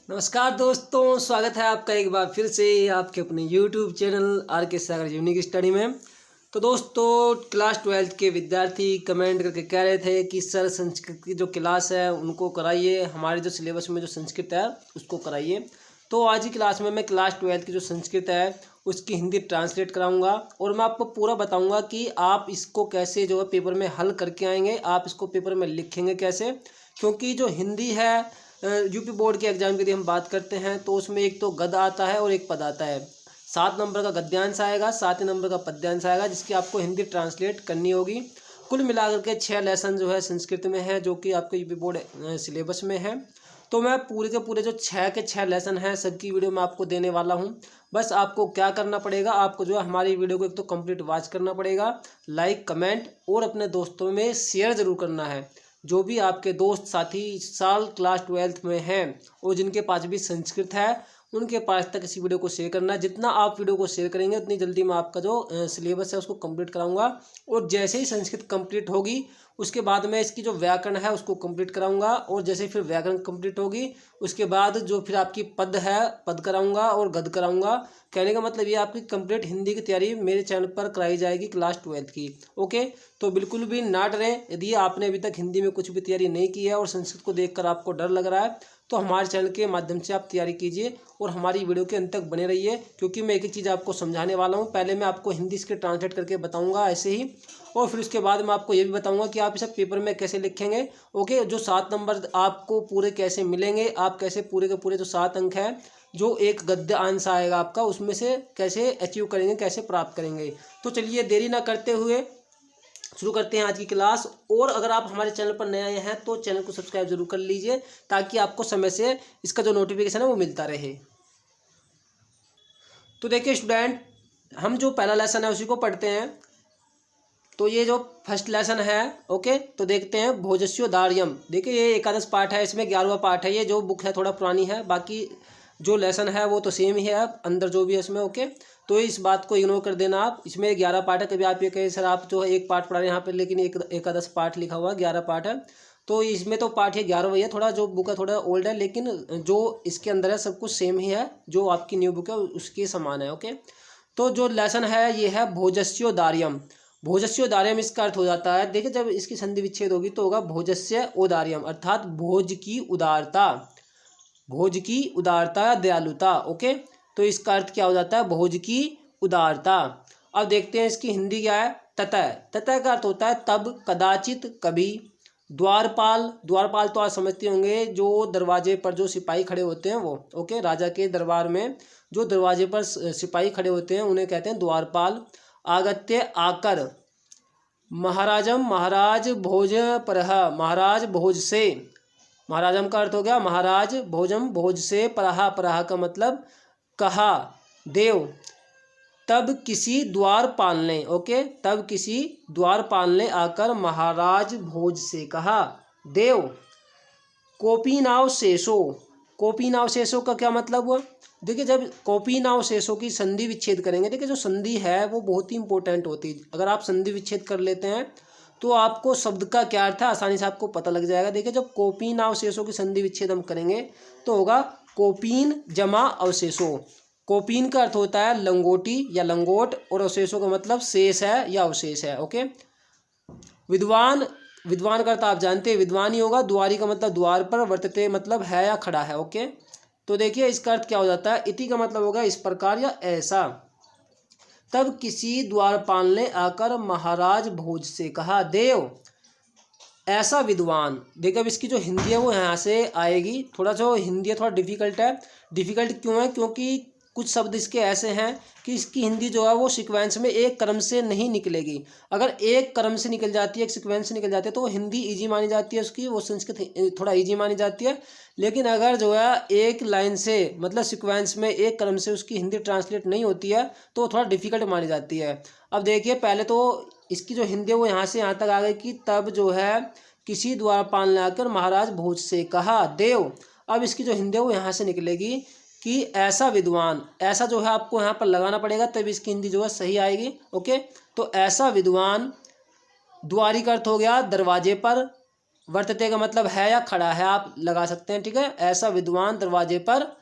नमस्कार दोस्तों, स्वागत है आपका एक बार फिर से आपके अपने YouTube चैनल आर के सागर यूनिक स्टडी में। तो दोस्तों, क्लास 12th के विद्यार्थी कमेंट करके कह रहे थे कि सर संस्कृत की जो क्लास है उनको कराइए, हमारे जो सिलेबस में जो संस्कृत है उसको कराइए। तो आज की क्लास में मैं क्लास 12th की जो संस्कृत है उसकी हिंदी ट्रांसलेट कराऊंगा और मैं आपको पूरा बताऊंगा कि आप इसको कैसे जो है पेपर में हल करके आएंगे, आप इसको पेपर में लिखेंगे कैसे। क्योंकि जो हिंदी है यूपी बोर्ड के एग्जाम की यदि हम बात करते हैं तो उसमें एक तो गद्य आता है और एक पद आता है। 7 नंबर का गद्यांश आएगा, 7 नंबर का पद्यांश आएगा, जिसकी आपको हिंदी ट्रांसलेट करनी होगी। कुल मिलाकर के 6 लेसन जो है संस्कृत में है, जो कि आपके यूपी बोर्ड सिलेबस में है। तो मैं पूरे के पूरे जो 6 के 6 लेसन हैं सबकी वीडियो मैं आपको देने वाला हूं। बस आपको क्या करना पड़ेगा, आपको जो है हमारी वीडियो को एक तो कंप्लीट वॉच करना पड़ेगा, लाइक कमेंट और अपने दोस्तों में शेयर ज़रूर करना है। जो भी आपके दोस्त साथी इस साल क्लास 12th में हैं और जिनके पास भी संस्कृत है उनके पास तक इसी वीडियो को शेयर करना है। जितना आप वीडियो को शेयर करेंगे उतनी जल्दी मैं आपका जो सिलेबस है उसको कंप्लीट कराऊंगा। और जैसे ही संस्कृत कंप्लीट होगी उसके बाद मैं इसकी जो व्याकरण है उसको कंप्लीट कराऊंगा, और जैसे फिर व्याकरण कंप्लीट होगी उसके बाद जो फिर आपकी पद है पद कराऊंगा और गद्य कराऊंगा। कहने का मतलब ये आपकी कंप्लीट हिंदी की तैयारी मेरे चैनल पर कराई जाएगी क्लास 12th की। ओके, तो बिल्कुल भी ना डरें। यदि आपने अभी तक हिंदी में कुछ भी तैयारी नहीं की है और संस्कृत को देखकर आपको डर लग रहा है तो हमारे चैनल के माध्यम से आप तैयारी कीजिए और हमारी वीडियो के अंत तक बने रहिए, क्योंकि मैं एक एक चीज़ आपको समझाने वाला हूँ। पहले मैं आपको हिंदी इसके ट्रांसलेट करके बताऊँगा ऐसे ही, और फिर उसके बाद मैं आपको ये भी बताऊंगा कि आप इसे पेपर में कैसे लिखेंगे। ओके, जो 7 नंबर आपको पूरे कैसे मिलेंगे, आप कैसे पूरे के पूरे जो 7 अंक हैं जो एक गद्य अंश आएगा आपका उसमें से कैसे अचीव करेंगे, कैसे प्राप्त करेंगे। तो चलिए देरी ना करते हुए शुरू करते हैं आज की क्लास। और अगर आप हमारे चैनल पर नए आए हैं तो चैनल को सब्सक्राइब जरूर कर लीजिए ताकि आपको समय से इसका जो नोटिफिकेशन है वो मिलता रहे। तो देखिए स्टूडेंट, हम जो पहला लेसन है उसी को पढ़ते हैं। तो ये जो फर्स्ट लेसन है, ओके, तो देखते हैं भोजस्योदार्यम। देखिए ये एकादश पाठ है, इसमें 11वां पाठ है। ये जो बुक है थोड़ा पुरानी है, बाकी जो लेसन है वो तो सेम ही है अंदर जो भी है इसमें। ओके, तो इस बात को इग्नोर कर देना आप। इसमें 11 पाठ है। कभी आप ये कहें सर आप जो है एक पाठ पढ़ा रहे हैं यहाँ पे, लेकिन एक एकादश पाठ लिखा हुआ 11 पाठ है। तो इसमें तो पाठ ये 11 वही है, थोड़ा जो बुक है थोड़ा ओल्ड है, लेकिन जो इसके अंदर है सब कुछ सेम ही है, जो आपकी न्यू बुक है उसके समान है। ओके, तो जो लेसन है ये है भोजस्योदार्यम। भोजस्योदार्यम इसका अर्थ हो जाता है, देखिए जब इसकी संधि विच्छेद होगी तो होगा भोजस्य ओदार्यम, अर्थात भोज की उदारता, भोज की उदारता या दयालुता। ओके, तो इसका अर्थ क्या हो जाता है, भोज की उदारता। अब देखते हैं इसकी हिंदी क्या है। ततः, ततः का अर्थ होता है तब, कदाचित, कभी। द्वारपाल, द्वारपाल तो आप समझते होंगे, जो दरवाजे पर जो सिपाही खड़े होते हैं वो। ओके, राजा के दरबार में जो दरवाजे पर सिपाही खड़े होते हैं उन्हें कहते हैं द्वारपाल। आगत्य, आकर। महाराजम, महाराज भोज परह, महाराज भोज से। महाराजम का अर्थ हो गया महाराज, भोजम भोज से, परहा, परहा का मतलब कहा, देव। तब किसी द्वारपाल ने, ओके, तब किसी द्वारपाल ने आकर महाराज भोज से कहा, देव। कोपीनाव शेषो, कोपीनाव शेषो का क्या मतलब हुआ। देखिए जब कोपीनाव शेषो की संधि विच्छेद करेंगे, देखिए जो संधि है वो बहुत ही इंपॉर्टेंट होती है। अगर आप संधि विच्छेद कर लेते हैं तो आपको शब्द का क्या अर्थ है आसानी से आपको पता लग जाएगा। देखिए जब कोपीनाव शेषो की संधि विच्छेद हम करेंगे तो होगा कोपीन जमा अवशेषो। कोपीन का अर्थ होता है लंगोटी या लंगोट, और अवशेषों का मतलब शेष है या अवशेष है। ओके, विद्वान, विद्वान का अर्थ आप जानते हैं विद्वान ही होगा। द्वारी का मतलब द्वार पर, वर्तते मतलब है या खड़ा है। ओके, तो देखिए इसका अर्थ क्या हो जाता है, इति का मतलब होगा इस प्रकार या ऐसा। तब किसी द्वारपाल ने आकर महाराज भोज से कहा, देव ऐसा विद्वान। देखिए अब इसकी जो हिंदी है वो यहाँ से आएगी। थोड़ा जो हिंदी है थोड़ा डिफिकल्ट है। डिफिकल्ट क्यों है, क्योंकि कुछ शब्द इसके ऐसे हैं कि इसकी हिंदी जो है वो सीक्वेंस में एक क्रम से नहीं निकलेगी। अगर एक क्रम से निकल जाती है, एक सीक्वेंस से निकल जाती है तो वो हिंदी इजी मानी जाती है उसकी, वो संस्कृत थोड़ा इजी मानी जाती है। लेकिन अगर जो है एक लाइन से मतलब सीक्वेंस में एक क्रम से उसकी हिंदी ट्रांसलेट नहीं होती है तो थोड़ा डिफिकल्ट मानी जाती है। अब देखिए पहले तो इसकी जो हिंदी है वो यहाँ से यहाँ तक आ गई कि तब जो है किसी द्वारपाल ने आकर महाराज भोज से कहा, देव। अब इसकी जो हिंदी है वो यहाँ से निकलेगी कि ऐसा विद्वान, ऐसा जो है आपको यहाँ पर लगाना पड़ेगा तब इसकी हिंदी जो है सही आएगी। ओके, तो ऐसा विद्वान, द्वारी का अर्थ हो गया दरवाजे पर, वर्तते का मतलब है या खड़ा है, आप लगा सकते हैं, ठीक है। ऐसा विद्वान दरवाजे पर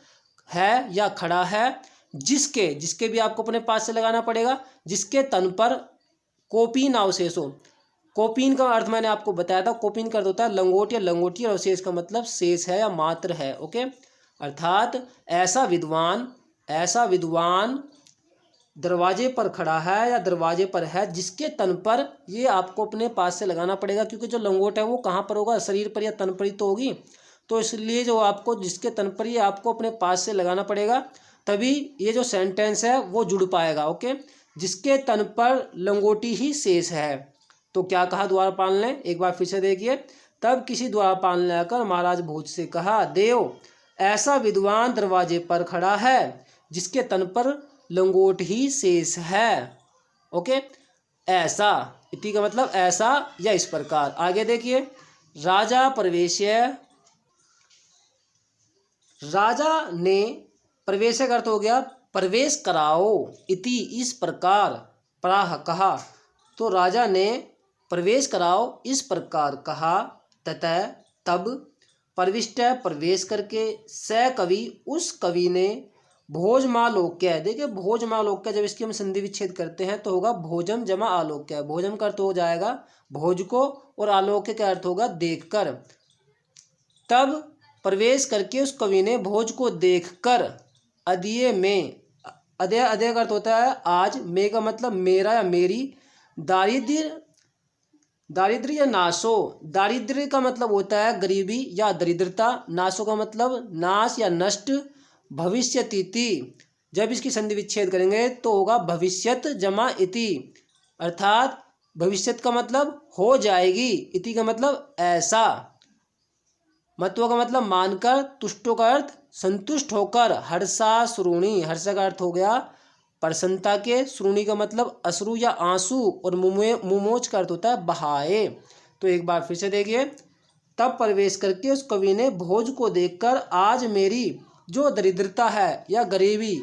है या खड़ा है जिसके, जिसके भी आपको अपने पास से लगाना पड़ेगा, जिसके तन पर कोपीन अवशेष हो। कोपीन का अर्थ मैंने आपको बताया था, कोपीन का अर्थ होता है लंगोट या लंगोटी, और अवशेष का मतलब शेष है या मात्र है, ओके। अर्थात ऐसा विद्वान दरवाजे पर खड़ा है या दरवाजे पर है जिसके तन पर, ये आपको अपने पास से लगाना पड़ेगा, क्योंकि जो लंगोट है वो कहाँ पर होगा, शरीर पर या तन पर ही तो होगी, तो इसलिए जो आपको जिसके तन पर, ये आपको अपने पास से लगाना पड़ेगा, तभी ये जो सेंटेंस है वो जुड़ पाएगा, ओके। जिसके तन पर लंगोटी ही शेष है। तो क्या कहा द्वारपाल ने, एक बार फिर से देखिए। तब किसी द्वारपाल ने आकर महाराज भोज से कहा, देव ऐसा विद्वान दरवाजे पर खड़ा है जिसके तन पर लंगोट ही शेष है, ओके। ऐसा, इति का मतलब ऐसा या इस प्रकार। आगे देखिए, राजा प्रवेश्य, राजा ने, प्रवेश का अर्थ हो गया प्रवेश कराओ, इति इस प्रकार, प्राह कहा, तो राजा ने प्रवेश कराओ इस प्रकार कहा, ततः तब, प्रविष्ट प्रवेश करके, स कवि उस कवि ने, भोजमालोक्य, देखिए भोजमालोक्य जब इसकी हम संधि विच्छेद करते हैं तो होगा भोजम जमा आलोक्य, भोजम का अर्थ हो जाएगा भोज को, और आलोक्य का अर्थ होगा देखकर। तब प्रवेश करके उस कवि ने भोज को देखकर, अदय में, अदय का अर्थ होता है आज, में का मतलब मेरा या मेरी, दारिद्र्य या नाशो, दारिद्र्य का मतलब होता है गरीबी या दरिद्रता, नाशो का मतलब नाश या नष्ट, भविष्यतीति, जब इसकी संधि विच्छेद करेंगे तो होगा भविष्यत जमा इति, अर्थात भविष्यत का मतलब हो जाएगी, इति का मतलब ऐसा, मत्व का मतलब मानकर, तुष्टो का अर्थ संतुष्ट होकर, हर्षा श्रोणी, हर्ष का अर्थ हो गया प्रसन्नता के, श्रोणी का मतलब अश्रु या आंसू, और मुमोच का अर्थ होता है बहाए। तो एक बार फिर से देखिए, तब प्रवेश करके उस कवि ने भोज को देखकर आज मेरी जो दरिद्रता है या गरीबी,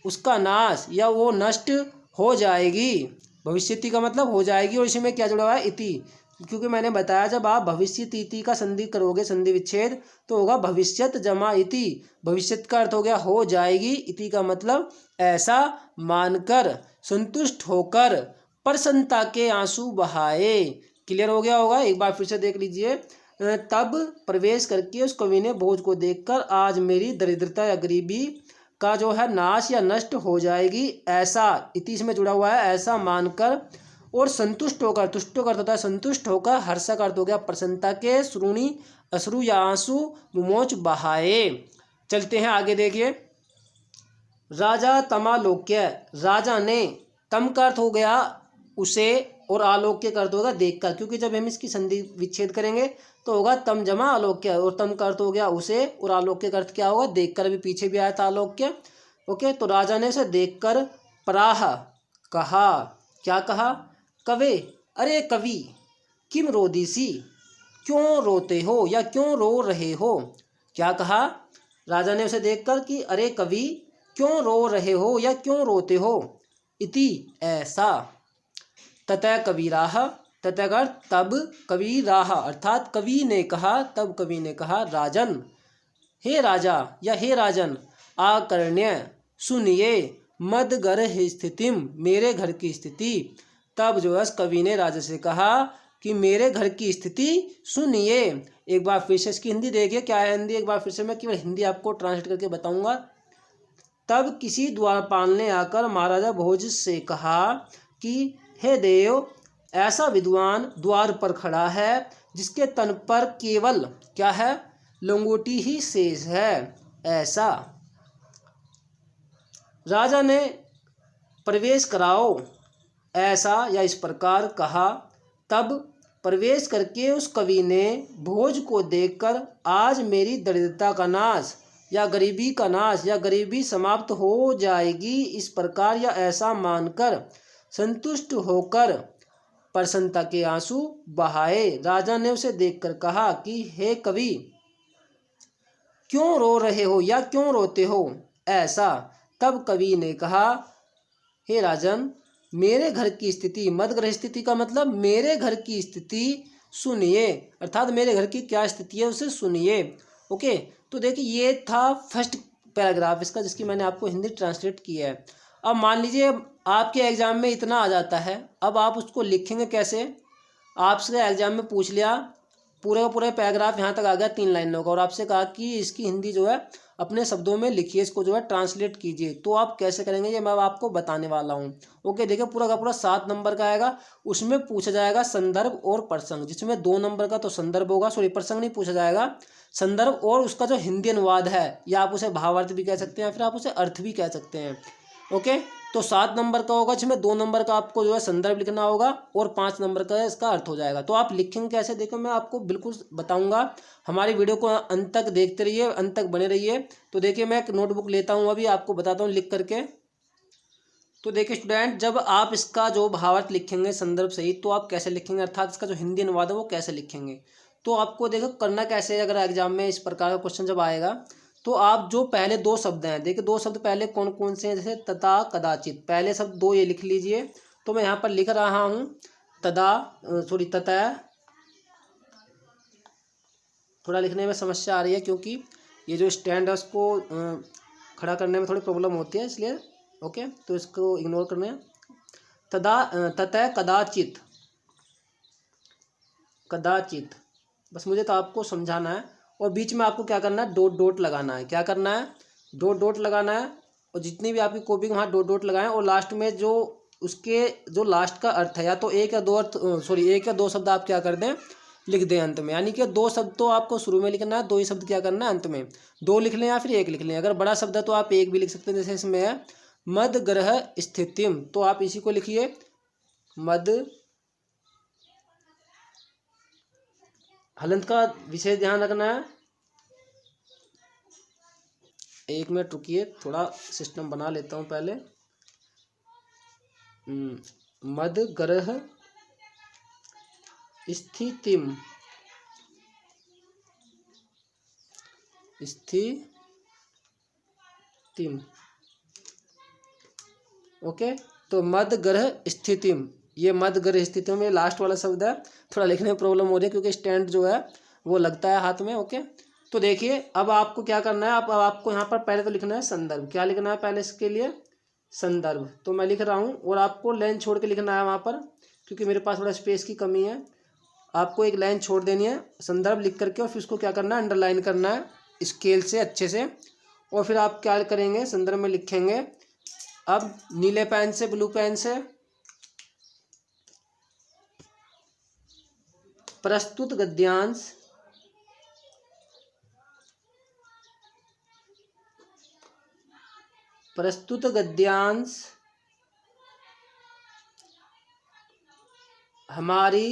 उसका नाश या वो नष्ट हो जाएगी, भविष्यति का मतलब हो जाएगी, और इसी में क्या जुड़ा हुआ है, इति, क्योंकि मैंने बताया जब आप भविष्यत इति का संधि करोगे, संधि विच्छेद, तो होगा भविष्यत जमा इति, भविष्यत का अर्थ हो गया हो जाएगी, इति का मतलब ऐसा मानकर, संतुष्ट होकर, प्रसन्नता के आंसू बहाए। क्लियर हो गया होगा, एक बार फिर से देख लीजिए। तब प्रवेश करके उस कवि ने भोज को देखकर आज मेरी दरिद्रता या गरीबी का जो है नाश या नष्ट हो जाएगी, ऐसा, इति इसमें जुड़ा हुआ है, ऐसा मानकर, और संतुष्ट होकर, तुष्टो का अर्थ होता है संतुष्ट होकर, हर्ष का अर्थ हो गया प्रसन्नता के, श्रोणी अश्रु या आंसू, मुमोच बहाए। चलते हैं आगे, देखिए। राजा तमालोक्य, राजा ने, तम का अर्थ हो गया उसे, और आलोक्य का अर्थ होगा देखकर, क्योंकि जब हम इसकी संधि विच्छेद करेंगे तो होगा तम जमा आलोक्य, और तम का अर्थ हो गया उसे, और आलोक्य का अर्थ क्या होगा देखकर, अभी पीछे भी आया था आलोक्य, ओके। तो राजा ने उसे देखकर प्राह कहा, क्या कहा, कवे, अरे कवि, किम रोदीसी, क्यों रोते हो या क्यों रो रहे हो, क्या कहा राजा ने उसे देखकर कि अरे कवि क्यों रो रहे हो या क्यों रोते हो, इति ऐसा, ततः कबीराह, ततः का तब, कबीराह अर्थात कवि ने कहा, तब कवि ने कहा, राजन, हे राजा या हे राजन, आकर्ण्य सुनिए, मदगर स्थितिम, मेरे घर की स्थिति। तब जो है कवि ने राजा से कहा कि मेरे घर की स्थिति सुनिए। एक बार फिर से इसकी हिंदी देखिए, क्या है हिंदी, एक बार फिर से मैं केवल हिंदी आपको ट्रांसलेट करके बताऊंगा। तब किसी द्वारपाल ने आकर महाराजा भोज से कहा कि हे देव, ऐसा विद्वान द्वार पर खड़ा है जिसके तन पर केवल क्या है, लंगोटी ही शेष है, ऐसा। राजा ने प्रवेश कराओ ऐसा या इस प्रकार कहा। तब प्रवेश करके उस कवि ने भोज को देखकर आज मेरी दरिद्रता का नाश या गरीबी का नाश या गरीबी समाप्त हो जाएगी इस प्रकार या ऐसा मानकर संतुष्ट होकर प्रसन्नता के आंसू बहाए। राजा ने उसे देखकर कहा कि हे कवि, क्यों रो रहे हो या क्यों रोते हो, ऐसा। तब कवि ने कहा, हे राजन, मेरे घर की स्थिति, मदग्रह स्थिति का मतलब मेरे घर की स्थिति सुनिए, अर्थात मेरे घर की क्या स्थिति है उसे सुनिए। ओके, तो देखिए ये था फर्स्ट पैराग्राफ इसका, जिसकी मैंने आपको हिंदी ट्रांसलेट किया है। अब मान लीजिए आपके एग्जाम में इतना आ जाता है, अब आप उसको लिखेंगे कैसे। आपसे एग्जाम में पूछ लिया, पूरे का पूरा पैराग्राफ यहाँ तक आ गया 3 लाइनों का, और आपसे कहा कि इसकी हिंदी जो है अपने शब्दों में लिखिए, इसको जो है ट्रांसलेट कीजिए। तो आप कैसे करेंगे ये मैं आपको बताने वाला हूँ। ओके, देखिए पूरा का पूरा 7 नंबर का आएगा। उसमें पूछा जाएगा संदर्भ और प्रसंग, जिसमें 2 नंबर का तो संदर्भ होगा, सॉरी प्रसंग नहीं पूछा जाएगा, संदर्भ और उसका जो हिंदी अनुवाद है, या आप उसे भावार्थ भी कह सकते हैं, फिर आप उसे अर्थ भी कह सकते हैं। ओके, तो 7 नंबर का होगा, जिसमें 2 नंबर का आपको जो है संदर्भ लिखना होगा और 5 नंबर का इसका अर्थ हो जाएगा। तो आप लिखेंगे कैसे, देखो मैं आपको बिल्कुल बताऊंगा। हमारी वीडियो को अंत तक देखते रहिए, अंत तक बने रहिए। तो देखिए मैं एक नोटबुक लेता हूँ, अभी आपको बताता हूँ लिख करके। तो देखिए स्टूडेंट, जब आप इसका जो भावार्थ लिखेंगे संदर्भ सहित, तो आप कैसे लिखेंगे, अर्थात इसका जो हिंदी अनुवाद है वो कैसे लिखेंगे। तो आपको देखो करना कैसे है, अगर एग्जाम में इस प्रकार का क्वेश्चन जब आएगा, तो आप जो पहले 2 शब्द हैं, देखिए 2 शब्द पहले कौन कौन से हैं, जैसे तथा कदाचित, पहले शब्द 2 ये लिख लीजिए। तो मैं यहाँ पर लिख रहा हूँ तथा। थोड़ा लिखने में समस्या आ रही है, क्योंकि ये जो स्टैंड है उसको खड़ा करने में थोड़ी प्रॉब्लम होती है, इसलिए ओके, तो इसको इग्नोर करना है। तथा कदाचित, कदाचित, बस मुझे तो आपको समझाना है। और बीच में आपको क्या करना है, डॉट डॉट लगाना है। क्या करना है, डॉट डॉट लगाना है। और जितनी भी आपकी कॉपी वहाँ डॉट डॉट लगाएं, और लास्ट में जो उसके जो लास्ट का अर्थ है, या तो एक या दो शब्द आप क्या कर दें, लिख दें अंत में। यानी कि 2 शब्द तो आपको शुरू में लिखना है, 2 ही शब्द क्या करना है अंत में, 2 लिख लें या फिर 1 लिख लें। अगर बड़ा शब्द है तो आप 1 भी लिख सकते हैं, जैसे इसमें है मद ग्रह स्थितिम, तो आप इसी को लिखिए मद। हलंत का विशेष ध्यान रखना है। 1 मिनट रुकिए, थोड़ा सिस्टम बना लेता हूँ पहले। मद ग्रह स्थितिम, ओके, तो मद ग्रह स्थितिम, ये मद ग्रह स्थितिम में लास्ट वाला शब्द है। थोड़ा लिखने में प्रॉब्लम हो रही है, क्योंकि स्टैंड जो है वो लगता है हाथ में। ओके, तो देखिए अब आपको क्या करना है, अब आपको यहाँ पर पहले तो लिखना है संदर्भ। क्या लिखना है पहले इसके लिए, संदर्भ। तो मैं लिख रहा हूँ, और आपको लाइन छोड़ के लिखना है वहाँ पर, क्योंकि मेरे पास थोड़ा स्पेस की कमी है। आपको एक लाइन छोड़ देनी है संदर्भ लिख करके, और फिर उसको क्या करना है, अंडरलाइन करना है स्केल से अच्छे से। और फिर आप क्या करेंगे, संदर्भ में लिखेंगे अब नीले पेन से, ब्लू पेन से, प्रस्तुत गद्यांश हमारी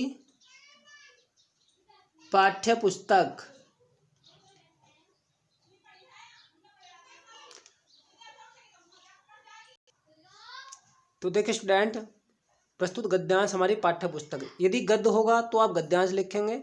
पाठ्य पुस्तक तो देखिए स्टूडेंट, प्रस्तुत गद्यांश हमारी पाठ्य पुस्तक, यदि गद्य होगा तो आप गद्यांश लिखेंगे,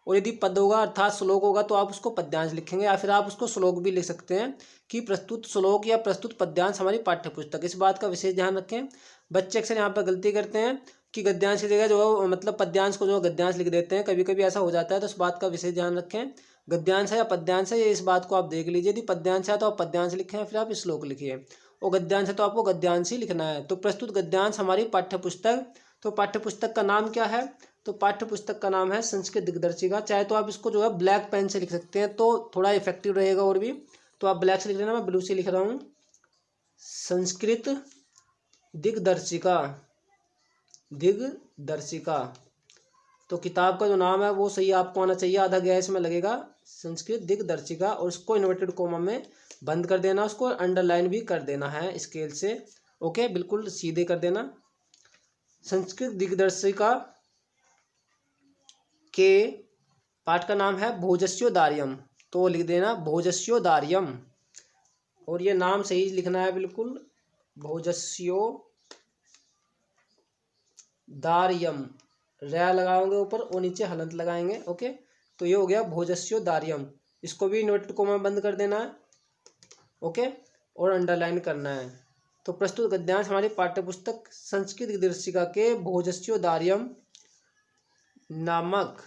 और यदि पद होगा अर्थात श्लोक होगा तो आप उसको पद्यांश लिखेंगे, या फिर आप उसको श्लोक भी लिख सकते हैं कि प्रस्तुत श्लोक या प्रस्तुत पद्यांश हमारी पाठ्य पुस्तक। इस बात का विशेष ध्यान रखें। बच्चे अक्सर यहाँ पर गलती करते हैं कि गद्यांश की जगह जो मतलब पद्यांश को जो गद्यांश लिख देते हैं, कभी कभी ऐसा हो जाता है, तो इस बात का विशेष ध्यान रखें। गद्यांश है या पद्यांश है, ये इस बात को आप देख लीजिए। यदि पद्यांश है तो आप पद्यांश लिखें, फिर आप श्लोक लिखिए, और गद्यांश है तो आपको गद्यांश ही लिखना है। तो प्रस्तुत गद्यांश हमारी पाठ्य पुस्तक। तो पाठ्य पुस्तक का नाम क्या है, तो पाठ्य पुस्तक का नाम है संस्कृत दिग्दर्शिका। चाहे तो आप इसको जो है ब्लैक पेन से लिख सकते हैं, तो थोड़ा इफेक्टिव रहेगा और भी। तो आप ब्लैक से लिख लेना, मैं ब्लू से लिख रहा हूँ, संस्कृत दिग्दर्शिका। तो किताब का जो नाम है वो सही आपको आना चाहिए, आधा गैस में लगेगा, संस्कृत दिग्दर्शिका। और उसको इन्वर्टेड कोमा में बंद कर देना, उसको अंडरलाइन भी कर देना है स्केल से। ओके, बिल्कुल सीधे कर देना। संस्कृत दिग्दर्शिका के पाठ का नाम है भोजस्योदार्यम, तो लिख देना भोजस्योदार्यम, और ये नाम सही लिखना है बिल्कुल, भोजस्योदार्यम। रै लगाओगे ऊपर और नीचे हलंत लगाएंगे। ओके, तो ये हो गया भोजस्योदार्यम। इसको भी इन्वर्टेड कोमा में बंद कर देना है। ओके, और अंडरलाइन करना है। तो प्रस्तुत गद्यांश हमारी पाठ्यपुस्तक संस्कृत दिग्दर्शिका के भोजस्योदार्यम नामक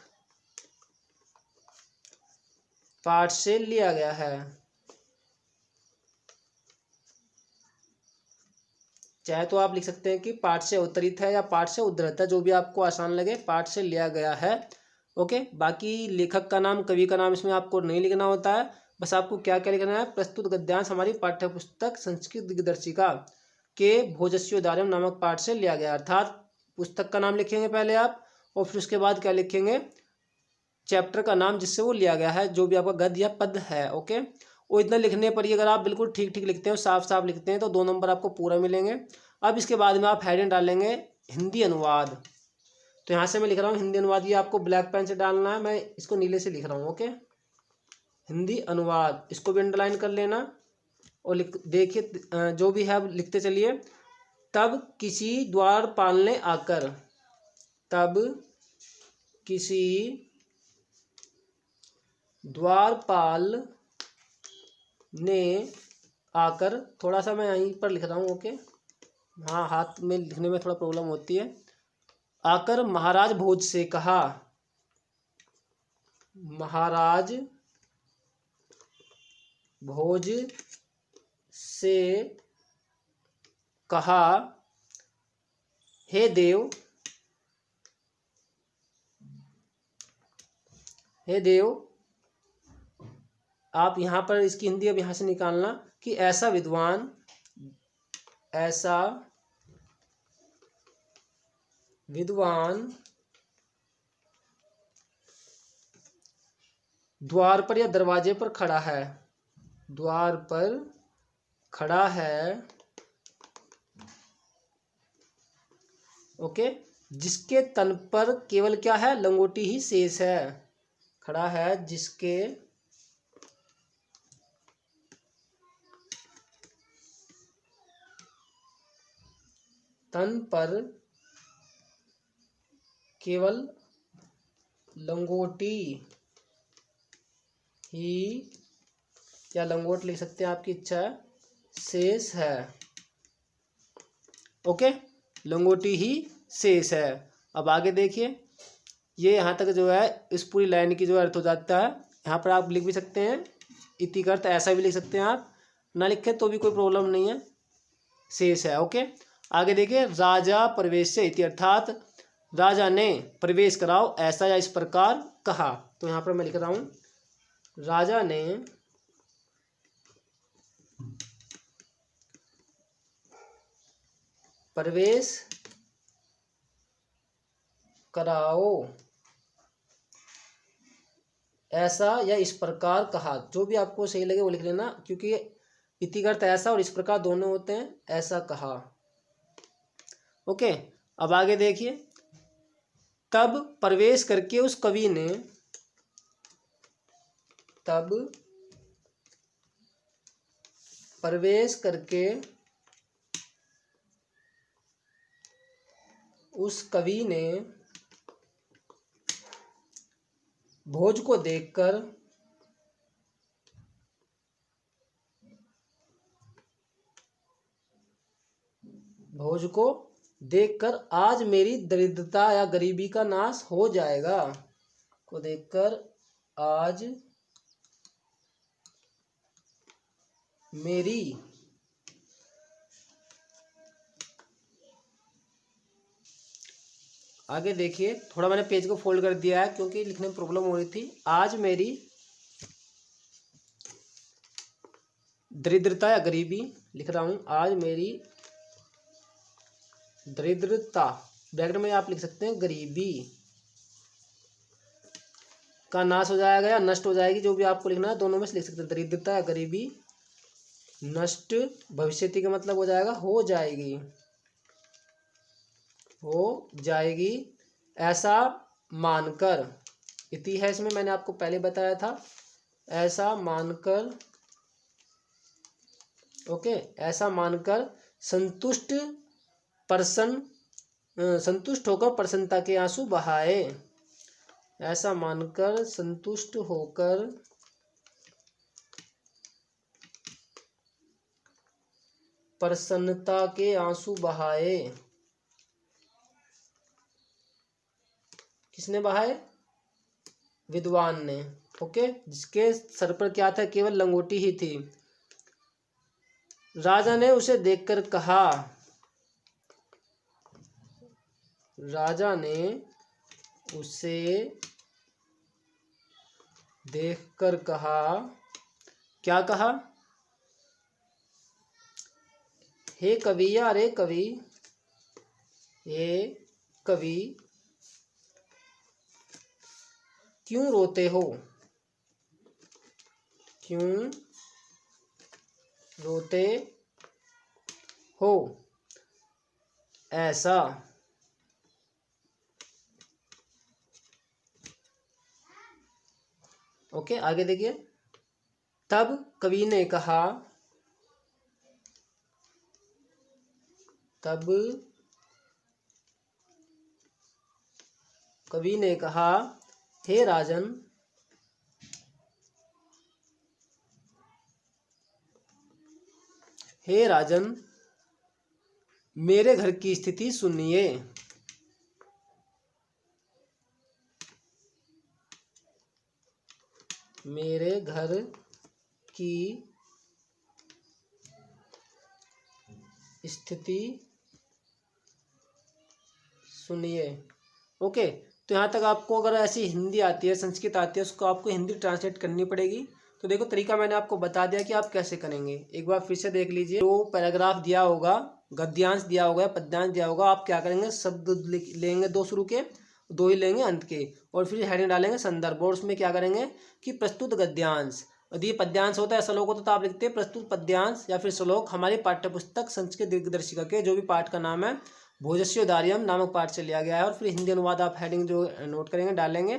पाठ से लिया गया है। चाहे तो आप लिख सकते हैं कि पाठ से उद्धृत है या पाठ से उद्धृत है, जो भी आपको आसान लगे, पाठ से लिया गया है। ओके, बाकी लेखक का नाम, कवि का नाम इसमें आपको नहीं लिखना होता है। बस आपको क्या क्या लिखना है, प्रस्तुत गद्यांश हमारी पाठ्य पुस्तक संस्कृत दिग्दर्शिका के भोजस्योदार्यम नामक पाठ से लिया गया। अर्थात पुस्तक का नाम लिखेंगे पहले आप, और फिर उसके बाद क्या लिखेंगे, चैप्टर का नाम जिससे वो लिया गया है, जो भी आपका गद्य या पद है। ओके, और इतना लिखने पर ही अगर आप बिल्कुल ठीक ठीक लिखते हैं, साफ साफ लिखते हैं, तो 2 नंबर आपको पूरा मिलेंगे। अब इसके बाद में आप हेडिंग डालेंगे हिंदी अनुवाद। तो यहाँ से मैं लिख रहा हूँ हिंदी अनुवाद, ये आपको ब्लैक पेन से डालना है, मैं इसको नीले से लिख रहा हूँ। ओके, हिंदी अनुवाद, इसको भी अंडरलाइन कर लेना और लिख देखिए, जो भी है लिखते चलिए। तब किसी द्वारपाल ने आकर, तब किसी द्वारपाल ने आकर, थोड़ा सा मैं यहीं पर लिख रहा हूँ। ओके, हाँ, हाथ में लिखने में थोड़ा प्रॉब्लम होती है। आकर महाराज भोज से कहा, महाराज भोज से कहा, हे देव, हे देव। आप यहाँ पर इसकी हिंदी अब यहाँ से निकालना कि ऐसा विद्वान, ऐसा विद्वान द्वार पर या दरवाजे पर खड़ा है, द्वार पर खड़ा है। ओके, जिसके तन पर केवल क्या है, लंगोटी ही शेष है। खड़ा है जिसके तन पर केवल लंगोटी ही, या लंगोट लिख सकते हैं, आपकी इच्छा है, शेष है। ओके, लंगोटी ही शेष है। अब आगे देखिए, ये यहाँ तक जो है इस पूरी लाइन की जो अर्थ हो जाता है। यहाँ पर आप लिख भी सकते हैं इति का अर्थ ऐसा भी लिख सकते हैं, आप ना लिखे तो भी कोई प्रॉब्लम नहीं है, शेष है। ओके, आगे देखिए, राजा प्रवेश से इति, अर्थात राजा ने प्रवेश कराओ ऐसा या इस प्रकार कहा। तो यहाँ पर मैं लिख रहा हूँ, राजा ने प्रवेश कराओ ऐसा या इस प्रकार कहा। जो भी आपको सही लगे वो लिख लेना, क्योंकि इति का अर्थ ऐसा और इस प्रकार दोनों होते हैं, ऐसा कहा। ओके, अब आगे देखिए, तब प्रवेश करके उस कवि ने, तब प्रवेश करके उस कवि ने भोज को देखकर, भोज को देखकर आज मेरी दरिद्रता या गरीबी का नाश हो जाएगा। को देखकर आज मेरी आगे देखिए, थोड़ा मैंने पेज को फोल्ड कर दिया है क्योंकि लिखने में प्रॉब्लम हो रही थी। आज मेरी दरिद्रता या गरीबी लिख रहा हूँ, आज मेरी दरिद्रता, ब्रैकेट में आप लिख सकते हैं गरीबी का नाश हो जाएगा या नष्ट हो जाएगी, जो भी आपको लिखना है, दोनों में से लिख सकते हैं। दरिद्रता या गरीबी नष्ट, भविष्यति का मतलब हो जाएगा हो जाएगी, हो जाएगी ऐसा मानकर। इति है इसमें, मैंने आपको पहले बताया था, ऐसा मानकर। ओके, ऐसा मानकर संतुष्ट संतुष्ट होकर प्रसन्नता के आंसू बहाए। ऐसा मानकर संतुष्ट होकर प्रसन्नता के आंसू बहाए। किसने बहाए? विद्वान ने। ओके, जिसके सर पर क्या था, केवल लंगोटी ही थी। राजा ने उसे देखकर कहा, राजा ने उसे देखकर कहा, क्या कहा, हे कवि या रे कवि, हे कवि क्यों रोते हो, क्यों रोते हो ऐसा। ओके, आगे देखिए। तब कवि ने कहा, तब कवि ने कहा, हे राजन, हे राजन, मेरे घर की स्थिति सुनिए। मेरे घर की स्थिति सुनिए। ओके, तो यहाँ तक आपको अगर ऐसी हिंदी आती है, संस्कृत आती है, उसको आपको हिंदी ट्रांसलेट करनी पड़ेगी। तो देखो, तरीका मैंने आपको बता दिया कि आप कैसे करेंगे। एक बार फिर से देख लीजिए। जो पैराग्राफ दिया होगा, गद्यांश दिया होगा, पद्यांश दिया होगा, आप क्या करेंगे, शब्द लेंगे 2 शुरू के, 2 ही लेंगे अंत के, और फिर हेडिंग डालेंगे संदर्भ, और उसमें क्या करेंगे कि प्रस्तुत गद्यांश। यदि पद्यांश होता है, श्लोक होता है, तो आप लिखते हैं प्रस्तुत पद्यांश या फिर श्लोक हमारी पाठ्यपुस्तक संस्कृत दिग्दर्शिका के जो भी पाठ का नाम है भोजस्योदार्यम नामक पाठ से लिया गया है। और फिर हिंदी अनुवाद आप हेडिंग जो नोट करेंगे डालेंगे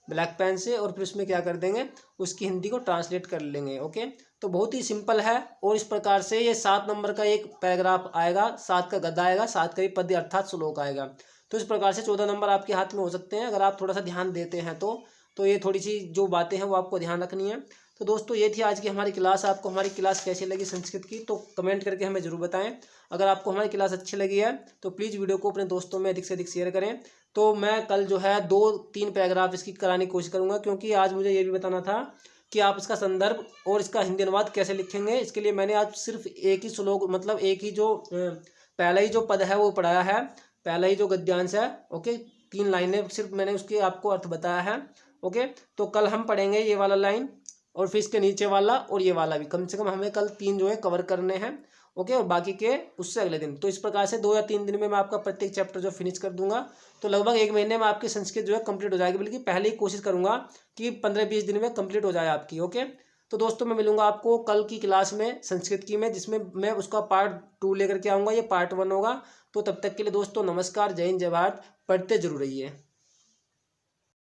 ब्लैक पेन से, और फिर उसमें क्या कर देंगे, उसकी हिंदी को ट्रांसलेट कर लेंगे। ओके, तो बहुत ही सिंपल है। और इस प्रकार से ये 7 नंबर का एक पैराग्राफ आएगा, 7 का गद्य आएगा, 7 का ही पद्य अर्थात श्लोक आएगा। तो इस प्रकार से 14 नंबर आपके हाथ में हो सकते हैं अगर आप थोड़ा सा ध्यान देते हैं तो ये थोड़ी सी जो बातें हैं वो आपको ध्यान रखनी है। तो दोस्तों, ये थी आज की हमारी क्लास। आपको हमारी क्लास कैसी लगी संस्कृत की, तो कमेंट करके हमें ज़रूर बताएं। अगर आपको हमारी क्लास अच्छी लगी है तो प्लीज़ वीडियो को अपने दोस्तों में अधिक से अधिक शेयर करें। तो मैं कल जो है 2-3 पैराग्राफ इसकी कराने की कोशिश करूँगा, क्योंकि आज मुझे ये भी बताना था कि आप इसका संदर्भ और इसका हिंदी अनुवाद कैसे लिखेंगे। इसके लिए मैंने आज सिर्फ एक ही श्लोक, मतलब एक ही जो पहला ही जो पद है वो पढ़ाया है, पहला ही जो गद्यांश है। ओके, 3 लाइनें सिर्फ मैंने उसके आपको अर्थ बताया है। ओके, तो कल हम पढ़ेंगे ये वाला लाइन, और फिर इसके नीचे वाला और ये वाला भी। कम से कम हमें कल 3 जो है कवर करने हैं। ओके, और बाकी के उससे अगले दिन। तो इस प्रकार से 2 या 3 दिन में मैं आपका प्रत्येक चैप्टर जो फिनिश कर दूंगा। तो लगभग 1 महीने में आपकी संस्कृत जो है कंप्लीट हो जाएगी, बल्कि पहले ही कोशिश करूंगा कि 15-20 दिन में कंप्लीट हो जाए आपकी। ओके, तो दोस्तों, मैं मिलूंगा आपको कल की क्लास में संस्कृत की, में जिसमें मैं उसका पार्ट 2 लेकर के आऊँगा। ये पार्ट 1 होगा। तो तब तक के लिए दोस्तों नमस्कार, जय हिंद, जय भारत। पढ़ते जरूर रहिए।